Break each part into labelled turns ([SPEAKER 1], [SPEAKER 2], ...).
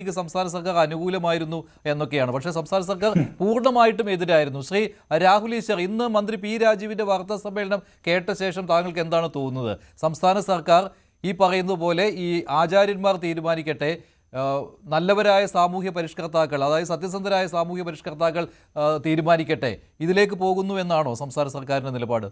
[SPEAKER 1] സംസ്ഥാന സർക്കാർ അനുകൂലമായിരുന്നു എന്നൊക്കെയാണ്. പക്ഷേ സംസ്ഥാന സർക്കാർ പൂർണ്ണമായിട്ടും എതിരായിരുന്നു. ശ്രീ രാഹുൽ ഈശ്വർ, ഇന്ന് മന്ത്രി പി രാജീവിൻ്റെ വാർത്താ സമ്മേളനം കേട്ട ശേഷം താങ്കൾക്ക് എന്താണ് തോന്നുന്നത്? സംസ്ഥാന സർക്കാർ ഈ പറയുന്നത് പോലെ ഈ ആചാര്യന്മാർ തീരുമാനിക്കട്ടെ, നല്ലവരായ സാമൂഹ്യ പരിഷ്കർത്താക്കൾ, അതായത് സത്യസന്ധരായ സാമൂഹ്യ പരിഷ്കർത്താക്കൾ തീരുമാനിക്കട്ടെ, ഇതിലേക്ക് പോകുന്നു എന്നാണോ സംസ്ഥാന സർക്കാരിൻ്റെ നിലപാട്?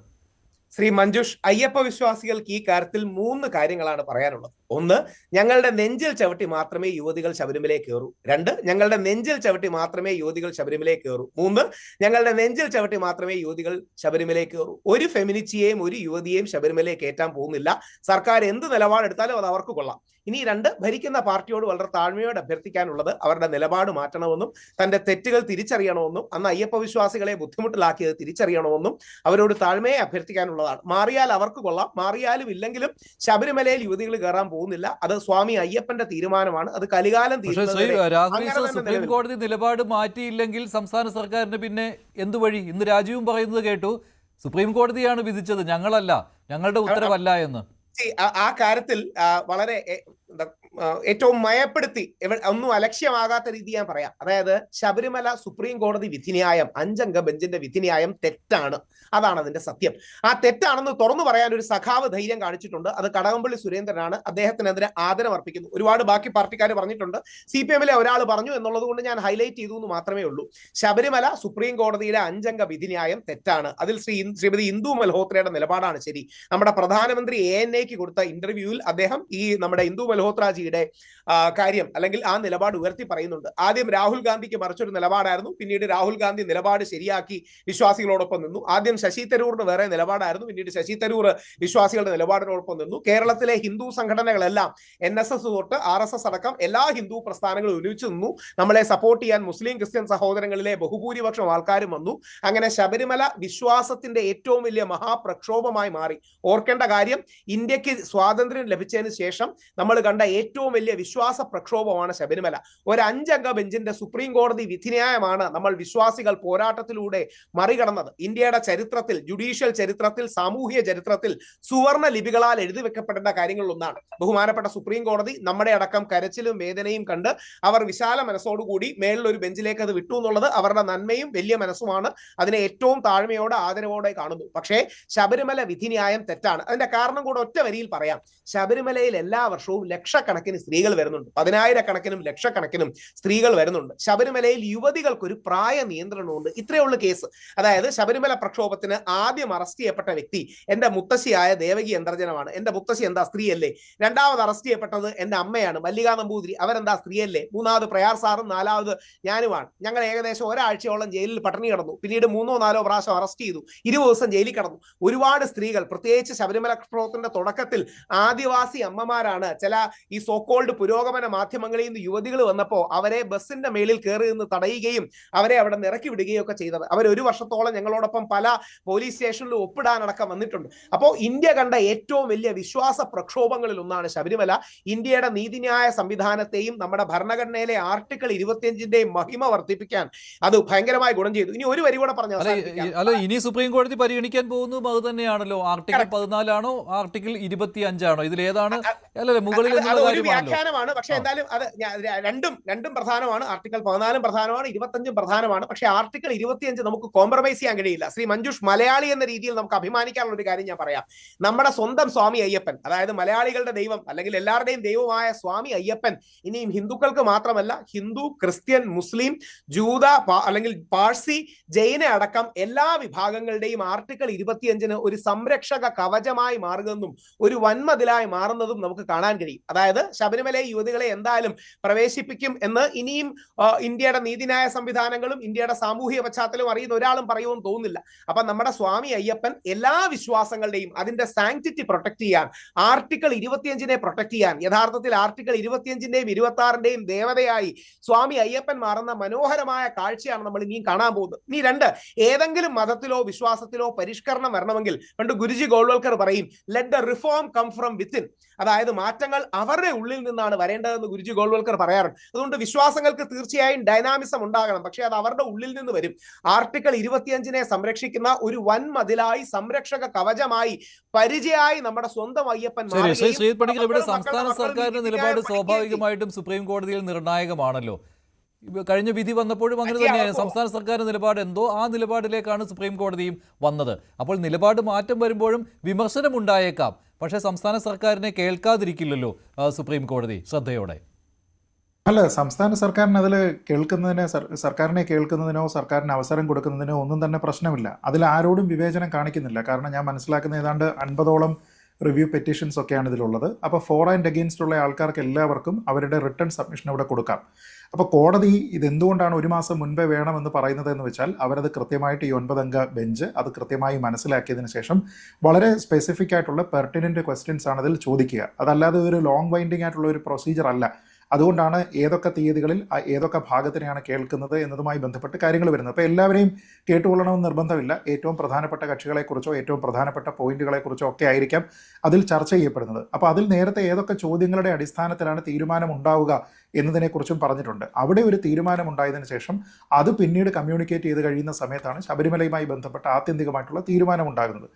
[SPEAKER 2] ശ്രീ മഞ്ജുഷ്, അയ്യപ്പ വിശ്വാസികൾക്ക് ഈ കാര്യത്തിൽ 3 കാര്യങ്ങളാണ് പറയാനുള്ളത്. ഒന്ന്, ഞങ്ങളുടെ നെഞ്ചിൽ ചവിട്ടി മാത്രമേ യുവതികൾ ശബരിമലയിൽ കയറൂ. 2, ഞങ്ങളുടെ നെഞ്ചിൽ ചവിട്ടി മാത്രമേ യുവതികൾ ശബരിമലയിൽ കയറൂ. 3, ഞങ്ങളുടെ നെഞ്ചിൽ ചവിട്ടി മാത്രമേ യുവതികൾ ശബരിമലയിൽ കയറൂ. ഒരു ഫെമിനിറ്റിയെയും ഒരു യുവതിയെയും ശബരിമലയിൽ കയറ്റാൻ പോകുന്നില്ല. സർക്കാർ എന്ത് നിലപാടെടുത്താലും അത് അവർക്ക് കൊള്ളാം. ഇനി 2, ഭരിക്കുന്ന പാർട്ടിയോട് വളരെ താഴ്മയോട് അഭ്യർത്ഥിക്കാനുള്ളത് അവരുടെ നിലപാട് മാറ്റണമെന്നും തന്റെ തെറ്റുകൾ തിരിച്ചറിയണമെന്നും അന്ന് അയ്യപ്പ വിശ്വാസികളെ ബുദ്ധിമുട്ടിലാക്കിയത് തിരിച്ചറിയണമെന്നും അവരോട് താഴ്മയെ അഭ്യർത്ഥിക്കാനുള്ളതാണ്. മാറിയാൽ അവർക്ക് കൊള്ളാം, മാറിയാലും ഇല്ലെങ്കിലും ശബരിമലയിൽ യുവതികൾ കയറാൻ പോകുന്നില്ല. അത് സ്വാമി അയ്യപ്പന്റെ തീരുമാനമാണ്. അത് കലികാലം
[SPEAKER 1] സുപ്രീം കോടതി നിലപാട് മാറ്റിയില്ലെങ്കിൽ സംസ്ഥാന സർക്കാരിന് പിന്നെ എന്തു വഴി? ഇന്ന് രാജീവും പറയുന്നത് കേട്ടു, സുപ്രീം കോടതിയാണ് വിധിച്ചത്, ഞങ്ങളല്ല, ഞങ്ങളുടെ ഉത്തരവല്ല എന്ന്.
[SPEAKER 2] ആ കാര്യത്തിൽ വളരെ ഏറ്റവും മയപ്പെടുത്തി ഒന്നും അലക്ഷ്യമാകാത്ത രീതി ഞാൻ പറയാം. അതായത് ശബരിമല സുപ്രീം കോടതി വിധിന്യായം, 5 അംഗ ബെഞ്ചിന്റെ വിധിന്യായം തെറ്റാണ്. അതാണ് അതിന്റെ സത്യം. ആ തെറ്റാണെന്ന് തുറന്നു പറയാൻ ഒരു സഖാവ് ധൈര്യം കാണിച്ചിട്ടുണ്ട്. അത് കടകംപള്ളി സുരേന്ദ്രനാണ്. അദ്ദേഹത്തിനെതിരെ ആദരം അർപ്പിക്കുന്നു. ഒരുപാട് ബാക്കി പാർട്ടിക്കാർ പറഞ്ഞിട്ടുണ്ട്. CPM-ലെ ഒരാൾ പറഞ്ഞു എന്നുള്ളത് കൊണ്ട് ഞാൻ ഹൈലൈറ്റ് ചെയ്തു എന്ന് മാത്രമേ ഉള്ളൂ. ശബരിമല സുപ്രീം കോടതിയിലെ 5 അംഗ വിധിന്യായം തെറ്റാണ്. അതിൽ ശ്രീമതി ഇന്ദു മൽഹോത്രയുടെ നിലപാടാണ് ശരി. നമ്മുടെ പ്രധാനമന്ത്രി ANAക്ക് കൊടുത്ത ഇന്റർവ്യൂവിൽ അദ്ദേഹം ഈ നമ്മുടെ ഇന്ദു മൽഹോത്രജിയുടെ കാര്യം അല്ലെങ്കിൽ ആ നിലപാട് ഉയർത്തി പറയുന്നുണ്ട്. ആദ്യം രാഹുൽ ഗാന്ധിക്ക് മറിച്ചൊരു നിലപാടായിരുന്നു. പിന്നീട് രാഹുൽ ഗാന്ധി നിലപാട് ശരിയാക്കി വിശ്വാസികളോടൊപ്പം നിന്നു. ആദ്യം ശശി തരൂറിന് വേറെ നിലപാടായിരുന്നു. പിന്നീട് ശശി തരൂർ വിശ്വാസികളുടെ നിലപാടിനോടൊപ്പം നിന്നു. കേരളത്തിലെ ഹിന്ദു സംഘടനകളെല്ലാം NSS തൊട്ട് RSS അടക്കം എല്ലാ ഹിന്ദു പ്രസ്ഥാനങ്ങളും ഒരുമിച്ച് നിന്നു. നമ്മളെ സപ്പോർട്ട് ചെയ്യാൻ മുസ്ലിം ക്രിസ്ത്യൻ സഹോദരങ്ങളിലെ ബഹുഭൂരിപക്ഷം ആൾക്കാരും വന്നു. അങ്ങനെ ശബരിമല വിശ്വാസത്തിന്റെ ഏറ്റവും വലിയ മഹാപ്രക്ഷോഭമായി മാറി. ഓർക്കേണ്ട കാര്യം, ഇന്ത്യക്ക് സ്വാതന്ത്ര്യം ലഭിച്ചതിന് ശേഷം നമ്മൾ കണ്ട ഏറ്റവും വലിയ വിശ്വാസ പ്രക്ഷോഭമാണ് ശബരിമല. ഒരു 5 അംഗ ബെഞ്ചിന്റെ സുപ്രീം കോടതി വിധിന്യായമാണ് നമ്മൾ വിശ്വാസികൾ പോരാട്ടത്തിലൂടെ മറികടന്നത്. ഇന്ത്യയുടെ ചരിത്രത്തിൽ, ജുഡീഷ്യൽ ചരിത്രത്തിൽ, സാമൂഹ്യ ചരിത്രത്തിൽ സുവർണ ലിപികളാൽ എഴുതി വെക്കപ്പെടേണ്ട കാര്യങ്ങളിലൊന്നാണ്. ബഹുമാനപ്പെട്ട സുപ്രീം കോടതി നമ്മുടെ അടക്കം കരച്ചിലും വേദനയും കണ്ട് അവർ വിശാല മനസ്സോടുകൂടി മേളിലൊരു ബെഞ്ചിലേക്ക് അത് വിട്ടു എന്നുള്ളത് അവരുടെ നന്മയും വലിയ മനസ്സുമാണ്. അതിനെ ഏറ്റവും താഴ്മയോടെ ആദരവോടെ കാണുന്നു. പക്ഷേ ശബരിമല വിധിന്യായം തെറ്റാണ്. അതിന്റെ കാരണം കൂടെ ഒറ്റ വരിയിൽ പറയാം. ശബരിമലയിൽ എല്ലാ വർഷവും ലക്ഷക്കണക്കിന് സ്ത്രീകൾ വരുന്നുണ്ട്. 10,000-കണക്കിനും ലക്ഷക്കണക്കിനും സ്ത്രീകൾ വരുന്നുണ്ട്. ശബരിമലയിൽ യുവതികൾക്ക് ഒരു പ്രായ നിയന്ത്രണമുണ്ട്. ഇത്രയുള്ള കേസ്. അതായത് ശബരിമല പ്രക്ഷോഭത്തിന് ആദ്യം അറസ്റ്റ് ചെയ്യപ്പെട്ട വ്യക്തി എന്റെ മുത്തശ്ശിയായ ദേവകി അന്തർജനമാണ്. എന്റെ മുത്തശ്ശി എന്താ സ്ത്രീയല്ലേ? രണ്ടാമത് അറസ്റ്റ് ചെയ്യപ്പെട്ടത് എന്റെ അമ്മയാണ്, മല്ലികാ നമ്പൂതിരി. അവരെന്താ സ്ത്രീയല്ലേ? മൂന്നാമത് പ്രയാർ സാറും 4ാമത് ഞാനുമാണ്. ഞങ്ങൾ ഏകദേശം ഒരാഴ്ചയോളം ജയിലിൽ പട്ടിണി കിടന്നു. പിന്നീട് 3-4 പ്രാവശ്യം അറസ്റ്റ് ചെയ്തു. 20 ദിവസം ജയിലിൽ കിടന്നു. ഒരുപാട് സ്ത്രീകൾ, പ്രത്യേകിച്ച് ശബരിമല പ്രക്ഷോഭത്തിന്റെ തുടക്കത്തിൽ ആദിവാസി അമ്മമാരാണ് ചില ഈ സോക്കോൾഡ് പുരോഗമന മാധ്യമങ്ങളിൽ നിന്ന് യുവതികൾ വന്നപ്പോൾ അവരെ ബസിന്റെ മേളിൽ കയറി നിന്ന് തടയുകയും അവരെ അവിടെ നിറക്കി വിടുകയും ഒക്കെ ചെയ്തത്. അവർ 1 വർഷത്തോളം ഞങ്ങളോടൊപ്പം പല പോലീസ് സ്റ്റേഷനിലും ഒപ്പിടാനടക്കം വന്നിട്ടുണ്ട്. അപ്പോൾ ഇന്ത്യ കണ്ട ഏറ്റവും വലിയ വിശ്വാസ പ്രക്ഷോഭങ്ങളിൽ ഒന്നാണ് ശബരിമല. ഇന്ത്യയുടെ നീതിന്യായ സംവിധാനത്തെയും നമ്മുടെ ഭരണഘടനയിലെ ആർട്ടിക്കിൾ 25-ന്റെയും മഹിമ വർദ്ധിപ്പിക്കാൻ അത് ഭയങ്കരമായി ഗുണം ചെയ്തു. ഇനി ഒരു വരി കൂടെ പറഞ്ഞു.
[SPEAKER 1] ഇനി സുപ്രീം കോടതി പരിഗണിക്കാൻ പോകുന്നതും അത് തന്നെയാണല്ലോ. ആർട്ടിക്കിൾ 14 ആണോ ആർട്ടിക്കിൾ 25 ആണോ? ഇതിലേതാണ്? അല്ലല്ലേ, മുകളിൽ
[SPEAKER 2] വ്യാഖ്യാനമാണ്. പക്ഷെ എന്തായാലും അത് രണ്ടും പ്രധാനമാണ്. ആർട്ടിക്കിൾ 14 പ്രധാനമാണ്, 25 പ്രധാനമാണ്. പക്ഷെ ആർട്ടിക്കിൾ 25 നമുക്ക് കോംപ്രമൈസ് ചെയ്യാൻ കഴിയില്ല. ശ്രീ മഞ്ജുഷ്, മലയാളി എന്ന രീതിയിൽ നമുക്ക് അഭിമാനിക്കാനുള്ള ഒരു കാര്യം ഞാൻ പറയാം. നമ്മുടെ സ്വന്തം സ്വാമി അയ്യപ്പൻ, അതായത് മലയാളികളുടെ ദൈവം അല്ലെങ്കിൽ എല്ലാവരുടെയും ദൈവമായ സ്വാമി അയ്യപ്പൻ ഇനിയും ഹിന്ദുക്കൾക്ക് മാത്രമല്ല, ഹിന്ദു, ക്രിസ്ത്യൻ, മുസ്ലിം, ജൂത അല്ലെങ്കിൽ പാഴ്സി, ജൈന അടക്കം എല്ലാ വിഭാഗങ്ങളുടെയും ആർട്ടിക്കിൾ 25 ഒരു സംരക്ഷക കവചമായി മാറുന്നതും ഒരു വൻമതിലായി മാറുന്നതും നമുക്ക് കാണാൻ കഴിയും. അതായത് ശബരിമല യുവതികളെ എന്തായാലും പ്രവേശിപ്പിക്കും എന്ന് ഇനിയും ഇന്ത്യയുടെ നീതിന്യായ സംവിധാനങ്ങളും ഇന്ത്യയുടെ സാമൂഹിക പശ്ചാത്തലവും അറിയുന്ന ഒരാളും പറയുമെന്ന് തോന്നുന്നില്ല. അപ്പൊ നമ്മുടെ സ്വാമി അയ്യപ്പൻ എല്ലാ വിശ്വാസങ്ങളുടെയും അതിന്റെ സാങ്ക്ടിറ്റി പ്രൊട്ടക്ട് ചെയ്യാൻ, ആർട്ടിക്കിൾ 25-നെ പ്രൊട്ടക്ട് ചെയ്യാൻ, യഥാർത്ഥത്തിൽ ആർട്ടിക്കിൾ 25-ന്റെയും 26-ന്റെയും ദേവതയായി സ്വാമി അയ്യപ്പൻ മാറുന്ന മനോഹരമായ കാഴ്ചയാണ് നമ്മൾ ഇനിയും കാണാൻ പോകുന്നത്. ഇനി 2, ഏതെങ്കിലും മതത്തിലോ വിശ്വാസത്തിലോ പരിഷ്കരണം വരണമെങ്കിൽ പണ്ട് ഗുരുജി ഗോൾവൽക്കർ പറയും, let the reform come from within. അതായത് മാറ്റങ്ങൾ അവരുടെ ഉള്ളിൽ നിന്നാണ് വരേണ്ടതെന്ന് ഗുരുജി ഗോൾവൽക്കർ പറയാറുണ്ട്. അതുകൊണ്ട് വിശ്വാസങ്ങൾക്ക് തീർച്ചയായും ഡൈനാമിസം ഉണ്ടാകണം, പക്ഷേ അത് അവരുടെ ഉള്ളിൽ നിന്ന് വരും. ആർട്ടിക്കിൾ 25 സംരക്ഷിക്കുന്ന ഒരു വൻ മതിലായി, സംരക്ഷക കവചമായി, പരിചയമായി നമ്മുടെ സ്വന്തം അയ്യപ്പൻ
[SPEAKER 1] ശ്രീ ശ്രീജിത്ത് പണിക്കർ, ഇവിടെ സംസ്ഥാന സർക്കാരിന്റെ നിലപാട് സ്വാഭാവികമായിട്ടും സുപ്രീം കോടതിയിൽ നിർണായകമാണല്ലോ. കഴിഞ്ഞ വിധി വന്നപ്പോഴും അങ്ങനെ തന്നെയാണ്. സംസ്ഥാന സർക്കാരിന്റെ നിലപാട് എന്തോ ആ നിലപാടിലേക്കാണ് സുപ്രീം കോടതിയും വന്നത്. അപ്പോൾ നിലപാട് മാറ്റം വരുമ്പോഴും വിമർശനം ഉണ്ടായേക്കാം, പക്ഷേ സംസ്ഥാന സർക്കാരിനെ കേൾക്കാതിരിക്കില്ലല്ലോ സുപ്രീം കോടതി ശ്രദ്ധയോടെ.
[SPEAKER 3] അല്ല, സംസ്ഥാന സർക്കാരിന് അതിൽ സർക്കാരിനെ കേൾക്കുന്നതിനോ സർക്കാരിന് അവസരം കൊടുക്കുന്നതിനോ ഒന്നും തന്നെ പ്രശ്നമില്ല. അതിൽ ആരോടും വിവേചനം കാണിക്കുന്നില്ല. കാരണം ഞാൻ മനസ്സിലാക്കുന്ന ഏതാണ്ട് 50ഓളം റിവ്യൂ പെറ്റീഷൻസ് ഒക്കെയാണ് ഇതിലുള്ളത്. അപ്പോൾ ഫോർ ആൻഡ് അഗെയിൻസ്റ്റ് ഉള്ള ആൾക്കാർക്ക് എല്ലാവർക്കും അവരുടെ റിട്ടേൺ സബ്മിഷൻ ഇവിടെ കൊടുക്കാം. അപ്പോൾ കോടതി ഇതെന്തുകൊണ്ടാണ് 1 മാസം മുൻപേ വേണമെന്ന് പറയുന്നത് എന്ന് വെച്ചാൽ അവരത് കൃത്യമായിട്ട് ഈ 9 അംഗ ബെഞ്ച് അത് കൃത്യമായി മനസ്സിലാക്കിയതിന് ശേഷം വളരെ സ്പെസിഫിക് ആയിട്ടുള്ള പെർട്ടിനന്റ് ക്വസ്റ്റ്യൻസ് ആണ് അതിൽ ചോദിക്കുക. അതല്ലാതെ ഒരു ലോങ് വൈൻഡിങ് ആയിട്ടുള്ള ഒരു പ്രൊസീജിയർ അല്ല. അതുകൊണ്ടാണ് ഏതൊക്കെ തീയതികളിൽ ഏതൊക്കെ ഭാഗത്തിനെയാണ് കേൾക്കുന്നത് എന്നതുമായി ബന്ധപ്പെട്ട് കാര്യങ്ങൾ വരുന്നത്. അപ്പോൾ എല്ലാവരെയും കേട്ടുകൊള്ളണമെന്ന് നിർബന്ധമില്ല. ഏറ്റവും പ്രധാനപ്പെട്ട കക്ഷികളെക്കുറിച്ചോ ഏറ്റവും പ്രധാനപ്പെട്ട പോയിന്റുകളെക്കുറിച്ചോ ഒക്കെ ആയിരിക്കാം അതിൽ ചർച്ച ചെയ്യപ്പെടുന്നത്. അപ്പോൾ അതിൽ നേരത്തെ ഏതൊക്കെ ചോദ്യങ്ങളുടെ അടിസ്ഥാനത്തിലാണ് തീരുമാനം ഉണ്ടാവുക എന്നതിനെക്കുറിച്ചും പറഞ്ഞിട്ടുണ്ട്. അവിടെ ഒരു തീരുമാനമുണ്ടായതിനു ശേഷം അത് പിന്നീട് കമ്മ്യൂണിക്കേറ്റ് ചെയ്ത് കഴിയുന്ന സമയത്താണ് ശബരിമലയുമായി ബന്ധപ്പെട്ട ആത്യന്തികമായിട്ടുള്ള തീരുമാനമുണ്ടാകുന്നത്.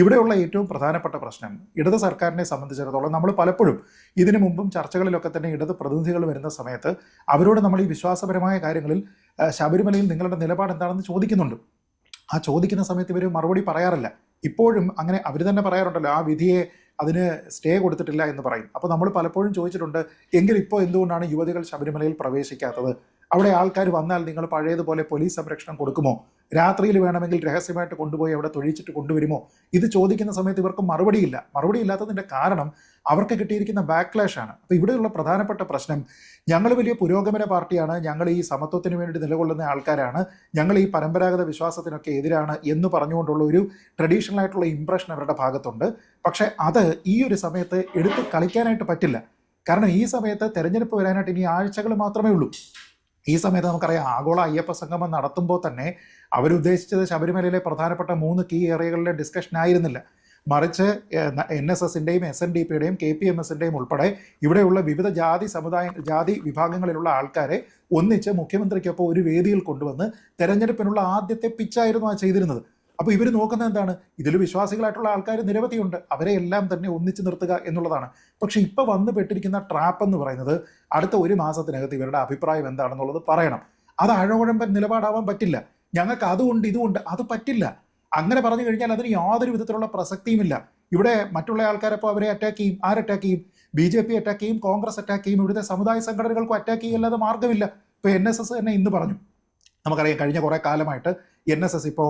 [SPEAKER 3] ഇവിടെയുള്ള ഏറ്റവും പ്രധാനപ്പെട്ട പ്രശ്നം ഇടത് സർക്കാരിനെ സംബന്ധിച്ചിടത്തോളം നമ്മൾ പലപ്പോഴും ഇതിനു മുമ്പും ചർച്ചകളിലൊക്കെ തന്നെ ഇടത് പ്രതിനിധികൾ വരുന്ന സമയത്ത് അവരോട് നമ്മൾ ഈ വിശ്വാസപരമായ കാര്യങ്ങളിൽ ശബരിമലയിൽ നിങ്ങളുടെ നിലപാട് എന്താണെന്ന് ചോദിക്കുന്നുണ്ട്. ആ ചോദിക്കുന്ന സമയത്ത് ഇവർ മറുപടി പറയാറില്ല. ഇപ്പോഴും അങ്ങനെ അവർ തന്നെ പറയാറുണ്ടല്ലോ, ആ വിധിയെ അതിന് സ്റ്റേ കൊടുത്തിട്ടില്ല എന്ന് പറയും. അപ്പോൾ നമ്മൾ പലപ്പോഴും ചോദിച്ചിട്ടുണ്ട്, എങ്കിൽ ഇപ്പോൾ എന്തുകൊണ്ടാണ് യുവതികൾ ശബരിമലയിൽ പ്രവേശിക്കാത്തത്? അവിടെ ആൾക്കാർ വന്നാൽ നിങ്ങൾ പഴയതുപോലെ പോലീസ് സംരക്ഷണം കൊടുക്കുമോ? രാത്രിയിൽ വേണമെങ്കിൽ രഹസ്യമായിട്ട് കൊണ്ടുപോയി അവിടെ തൊഴിച്ചിട്ട് കൊണ്ടുവരുമോ? ഇത് ചോദിക്കുന്ന സമയത്ത് ഇവർക്ക് മറുപടിയില്ല. മറുപടിയില്ലാത്തതിൻ്റെ കാരണം അവർക്ക് കിട്ടിയിരിക്കുന്ന ബാക്ക്ലാഷ് ആണ്. അപ്പോൾ ഇവിടെയുള്ള പ്രധാനപ്പെട്ട പ്രശ്നം, ഞങ്ങൾ വലിയ പുരോഗമന പാർട്ടിയാണ്, ഞങ്ങൾ ഈ സമത്വത്തിന് വേണ്ടി നിലകൊള്ളുന്ന ആൾക്കാരാണ്, ഞങ്ങൾ ഈ പരമ്പരാഗത വിശ്വാസത്തിനൊക്കെ എതിരാണ് എന്ന് പറഞ്ഞുകൊണ്ടുള്ള ഒരു ട്രഡീഷണൽ ആയിട്ടുള്ള ഇംപ്രഷൻ അവരുടെ ഭാഗത്തുണ്ട്. പക്ഷേ അത് ഈ ഒരു സമയത്ത് എടുത്ത് കളിക്കാനായിട്ട് പറ്റില്ല. കാരണം ഈ സമയത്ത് തെരഞ്ഞെടുപ്പ് വരാനായിട്ട് ഇനി ആഴ്ചകൾ മാത്രമേ ഉള്ളൂ. ഈ സമയത്ത് നമുക്കറിയാം, ആഗോള അയ്യപ്പ സംഗമം നടത്തുമ്പോൾ തന്നെ അവരുദ്ദേശിച്ചത് ശബരിമലയിലെ പ്രധാനപ്പെട്ട 3 കീ ഏരിയകളിലെ ഡിസ്കഷൻ ആയിരുന്നില്ല. മറിച്ച് NSSന്റെയും SNDPയുടെയും KPMSന്റെയും ഉൾപ്പെടെ ഇവിടെയുള്ള വിവിധ ജാതി വിഭാഗങ്ങളിലുള്ള ആൾക്കാരെ ഒന്നിച്ച് മുഖ്യമന്ത്രിക്കൊപ്പം ഒരു വേദിയിൽ കൊണ്ടുവന്ന് തെരഞ്ഞെടുപ്പിനുള്ള ആദ്യത്തെ പിച്ചായിരുന്നു ആ ചെയ്തിരുന്നത്. അപ്പോൾ ഇവർ നോക്കുന്നത് എന്താണ്? ഇതിൽ വിശ്വാസികളായിട്ടുള്ള ആൾക്കാർ നിരവധിയുണ്ട്, അവരെ എല്ലാം തന്നെ ഒന്നിച്ചു നിർത്തുക എന്നുള്ളതാണ്. പക്ഷെ ഇപ്പോൾ വന്നു പെട്ടിരിക്കുന്ന ട്രാപ്പ് എന്ന് പറയുന്നത് അടുത്ത 1 മാസത്തിനകത്ത് ഇവരുടെ അഭിപ്രായം എന്താണെന്നുള്ളത് പറയണം. അത് അഴകുഴമ്പൻ നിലപാടാവാൻ പറ്റില്ല. ഞങ്ങൾക്ക് അതുകൊണ്ട് ഇതുകൊണ്ട് അത് പറ്റില്ല. അങ്ങനെ പറഞ്ഞു കഴിഞ്ഞാൽ അതിന് യാതൊരു വിധത്തിലുള്ള പ്രസക്തിയുമില്ല. ഇവിടെ മറ്റുള്ള ആൾക്കാരപ്പോൾ അവരെ അറ്റാക്ക് ചെയ്യും. ആരറ്റാക്ക് ചെയ്യും? BJP അറ്റാക്ക് ചെയ്യും, കോൺഗ്രസ് അറ്റാക്ക് ചെയ്യും, ഇവിടുത്തെ സമുദായ സംഘടനകൾക്കും അറ്റാക്ക് ചെയ്യല്ലാതെ മാർഗ്ഗമില്ല. ഇപ്പോൾ NSS തന്നെ ഇന്ന് പറഞ്ഞു, നമുക്കറിയാം കഴിഞ്ഞ കുറേ കാലമായിട്ട് NSS ഇപ്പോൾ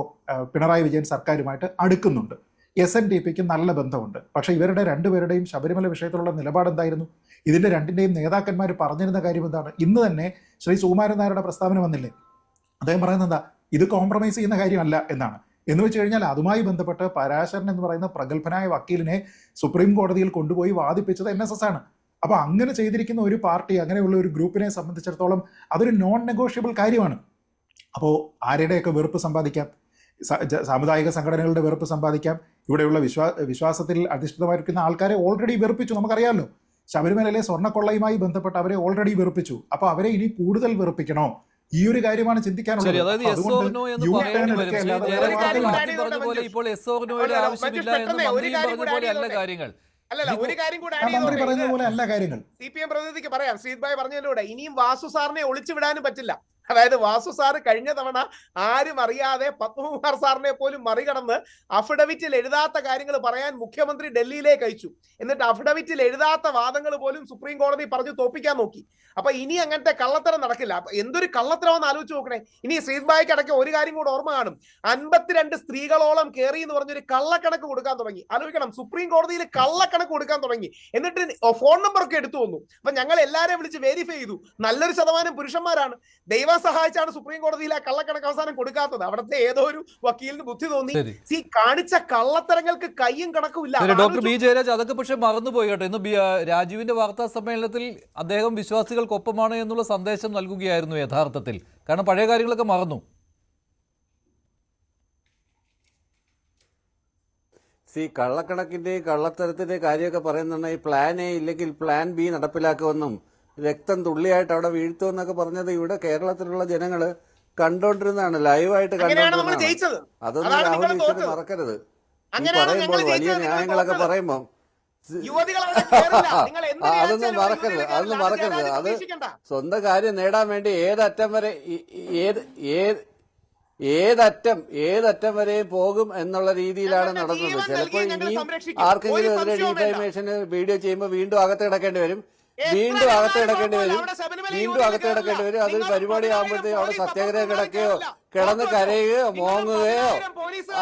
[SPEAKER 3] പിണറായി വിജയൻ സർക്കാരുമായിട്ട് അടുക്കുന്നുണ്ട്. SNDPക്ക് നല്ല ബന്ധമുണ്ട്. പക്ഷേ ഇവരുടെ രണ്ടുപേരുടെയും ശബരിമല വിഷയത്തിലുള്ള നിലപാട് എന്തായിരുന്നു? ഇതിൻ്റെ രണ്ടിൻ്റെയും നേതാക്കന്മാർ പറഞ്ഞിരുന്ന കാര്യം എന്താണ്? ഇന്ന് തന്നെ ശ്രീ സുകുമാരൻ നായരുടെ പ്രസ്താവന വന്നില്ലേ? അദ്ദേഹം പറയുന്നത് എന്താ? ഇത് കോംപ്രമൈസ് ചെയ്യുന്ന കാര്യമല്ല എന്നാണ്. എന്ന് വെച്ച് കഴിഞ്ഞാൽ അതുമായി ബന്ധപ്പെട്ട് പരാശരൻ എന്ന് പറയുന്ന പ്രഗത്ഭനായ വക്കീലിനെ സുപ്രീം കോടതിയിൽ കൊണ്ടുപോയി വാദിപ്പിച്ചത് NSS ആണ്. അപ്പോൾ അങ്ങനെ ചെയ്തിരിക്കുന്ന ഒരു പാർട്ടി, അങ്ങനെയുള്ള ഒരു ഗ്രൂപ്പിനെ സംബന്ധിച്ചിടത്തോളം അതൊരു നോൺ നെഗോഷ്യബിൾ കാര്യമാണ്. അപ്പോൾ ആരുടെയൊക്കെ വെറുപ്പ് സമ്പാദിക്കാം? സാമുദായിക സംഘടനകളുടെ വെറുപ്പ് സമ്പാദിക്കാം. ഇവിടെയുള്ള വിശ്വാസത്തിൽ അധിഷ്ഠിതമായിരിക്കുന്ന ആൾക്കാരെ ഓൾറെഡി വെറുപ്പിച്ചു. നമുക്കറിയാമല്ലോ, ശബരിമലയിലെ സ്വർണ്ണക്കൊള്ളയുമായി ബന്ധപ്പെട്ട് അവരെ ഓൾറെഡി വെറുപ്പിച്ചു. അപ്പോൾ അവരെ ഇനി കൂടുതൽ വെറുപ്പിക്കണോ? ഈ ഒരു കാര്യമാണ് ചിന്തിക്കാനുള്ളത്.
[SPEAKER 2] അല്ലല്ല, ഒരു കാര്യം കൂടെ CPM പ്രതിനിധിക്ക് പറയാം. ശ്രീത് ഭായ് പറഞ്ഞതിലൂടെ ഇനിയും വാസു സാറിനെ ഒളിച്ചു വിടാനും പറ്റില്ല. അതായത് വാസു സാറ് കഴിഞ്ഞ തവണ ആരും അറിയാതെ പത്മകുമാർ സാറിനെ പോലും മറികടന്ന് അഫിഡവിറ്റിൽ എഴുതാത്ത കാര്യങ്ങൾ പറയാൻ മുഖ്യമന്ത്രി ഡൽഹിയിലേക്ക് അയച്ചു. എന്നിട്ട് അഫിഡവിറ്റിൽ എഴുതാത്ത വാദങ്ങൾ പോലും സുപ്രീം കോടതി പറഞ്ഞു തോപ്പിക്കാൻ നോക്കി. അപ്പൊ ഇനി അങ്ങനത്തെ കള്ളത്തരം നടക്കില്ല. അപ്പൊ എന്തൊരു കള്ളത്തരമെന്ന് ആലോചിച്ച് നോക്കണേ. ഇനി ശ്രീത് ഭായിക്ക് അടക്കം ഒരു കാര്യം കൂടെ ഓർമ്മ കാണും, 52 സ്ത്രീകളോളം കയറി എന്ന് പറഞ്ഞൊരു കള്ളക്കണക്ക് കൊടുക്കാൻ തുടങ്ങി. ആലോചിക്കണം, സുപ്രീം കോടതിയിൽ കള്ളക്കണക്ക് കൊടുക്കാൻ തുടങ്ങി. എന്നിട്ട് ഫോൺ നമ്പർ ഒക്കെ എടുത്തു വന്നു. അപ്പൊ ഞങ്ങൾ എല്ലാവരെയും വിളിച്ച് വെരിഫൈ ചെയ്തു, നല്ലൊരു ശതമാനം പുരുഷന്മാരാണ്. ദൈവം സഹായിച്ചാണ് സുപ്രീം കോടതിയിൽ ആ കള്ളക്കണക്ക് അവസാനം കൊടുക്കാത്തത്. അവിടുത്തെ ഏതോ ഒരു വക്കീലിന് ബുദ്ധി തോന്നി. കാണിച്ച കള്ളത്തരങ്ങൾക്ക് കയ്യും കണക്കുമില്ല.
[SPEAKER 1] ഡോക്ടർ ബി ജയരാജ്, അതൊക്കെ പക്ഷെ മറന്നുപോയി കേട്ടോ. ഇന്ന് രാജുവിന്റെ വാർത്താ സമ്മേളനത്തിൽ അദ്ദേഹം വിശ്വാസികൾക്കൊപ്പമാണ് എന്നുള്ള സന്ദേശം നൽകുകയായിരുന്നു യഥാർത്ഥത്തിൽ. കാരണം പഴയ കാര്യങ്ങളൊക്കെ മറന്നു.
[SPEAKER 4] കള്ളക്കണക്കിന്റെയും കള്ളത്തരത്തിന്റെയും കാര്യമൊക്കെ പറയുന്നുണ്ട്. ഈ പ്ലാൻ എ ഇല്ലെങ്കിൽ പ്ലാൻ ബി നടപ്പിലാക്കുമെന്നും രക്തം തുള്ളിയായിട്ട് അവിടെ വീഴ്ത്തുമെന്നൊക്കെ പറഞ്ഞത് ഇവിടെ കേരളത്തിലുള്ള ജനങ്ങള് കണ്ടോണ്ടിരുന്നതാണ്, ലൈവായിട്ട് കണ്ടോണ്ടിരുന്നതാണ്. അതൊന്നും രാഹുൽ ഈശ്വർ മറക്കരുത്. ഈ പറയുമ്പോൾ വലിയ ന്യായങ്ങളൊക്കെ പറയുമ്പോ അതൊന്നും മറക്കരുത്. അത് സ്വന്തം കാര്യം നേടാൻ വേണ്ടി ഏതറ്റം വരെയും പോകും എന്നുള്ള രീതിയിലാണ് നടന്നത്. ചിലപ്പോൾ ഇനിയും ആർക്കെങ്കിലും എതിരെ ഡിഫൈമേഷന് വീഡിയോ ചെയ്യുമ്പോൾ വീണ്ടും അകത്ത് കിടക്കേണ്ടി വരും. അതൊരു പരിപാടി ആകുമ്പോഴത്തേക്കും അവിടെ സത്യാഗ്രഹം കിടക്കുകയോ കിടന്ന് കരയുകയോ മോങ്ങുകയോ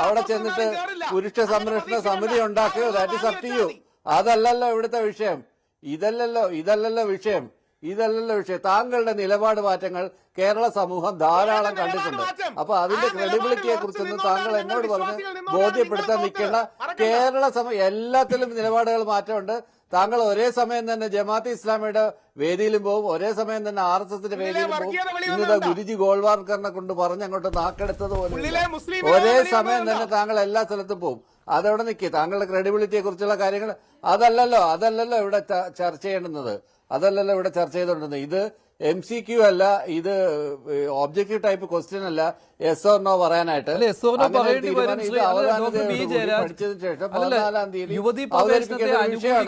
[SPEAKER 4] അവിടെ ചെന്നിട്ട് പുരുഷ സംരക്ഷണ സമിതി ഉണ്ടാക്കുകയോ that is up to you. അതല്ലല്ലോ ഇവിടുത്തെ വിഷയം. ഇതല്ലല്ലോ വിഷയം. താങ്കളുടെ നിലപാട് മാറ്റങ്ങൾ കേരള സമൂഹം ധാരാളം കണ്ടിട്ടുണ്ട്. അപ്പൊ അതിന്റെ ക്രെഡിബിലിറ്റിയെ കുറിച്ചൊന്നും താങ്കൾ എന്നോട് പറഞ്ഞ് ബോധ്യപ്പെടുത്താൻ നിൽക്കേണ്ട. കേരള എല്ലാത്തിലും നിലപാടുകൾ മാറ്റമുണ്ട്. താങ്കൾ ഒരേ സമയം തന്നെ ജമാഅത്തെ ഇസ്ലാമിയുടെ വേദിയിലും പോകും, ഒരേ സമയം തന്നെ RSSന്റെ വേദിയിലും പോകും. ഇന്നത് ഗുരുജി ഗോൾവാർക്കറിനെ കൊണ്ട് പറഞ്ഞങ്ങോട്ട് നാക്കെടുത്തത് പോലെ ഒരേ സമയം തന്നെ താങ്കൾ എല്ലാ സ്ഥലത്തും പോകും. അതവിടെ നിൽക്കുക. താങ്കളുടെ ക്രെഡിബിലിറ്റിയെ കുറിച്ചുള്ള കാര്യങ്ങൾ അതല്ലല്ലോ ഇവിടെ ചർച്ച ചെയ്യേണ്ടുന്നത്. ഇത് MCQ അല്ല, ഇത് ഒബ്ജക്റ്റീവ് ടൈപ്പ് ക്വസ്റ്റ്യൻ അല്ല, yes or no പറയാനായിട്ട്.
[SPEAKER 1] പഠിച്ചതിന് ശേഷം 14-ാം തീയതി അവതരിപ്പിക്കേണ്ട വിഷയമാണ്.